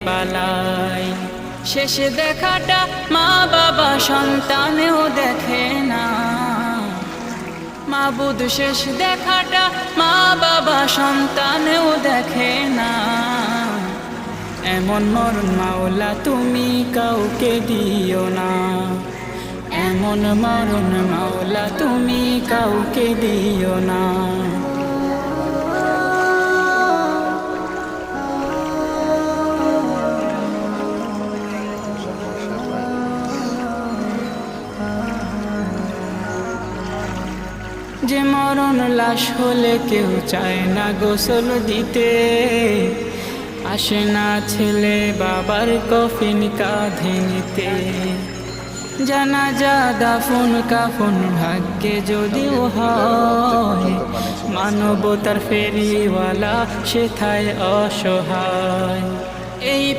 পালাই। শেষে দেখাটা মা বাবা সন্তানেও দেখে না, মাবুদ শেষ দেখাটা মা বাবা সন্তানেও দেখে না। এমন মরণ মাওলা তুমি কাউকে দিও না, এমন মরণ মাওলা তুমি কাউকে দিও না। যে মরণ লাশ হলে কেউ চায় না গোসল দিতে, আসে না ছেলে বাবার কফিন কাঁধে নিতে। জানাজা দাফন কাফন ভাগ্যে যদিও হয়, মানবতার ফেরিওয়ালা সেথায় অসহায়। এই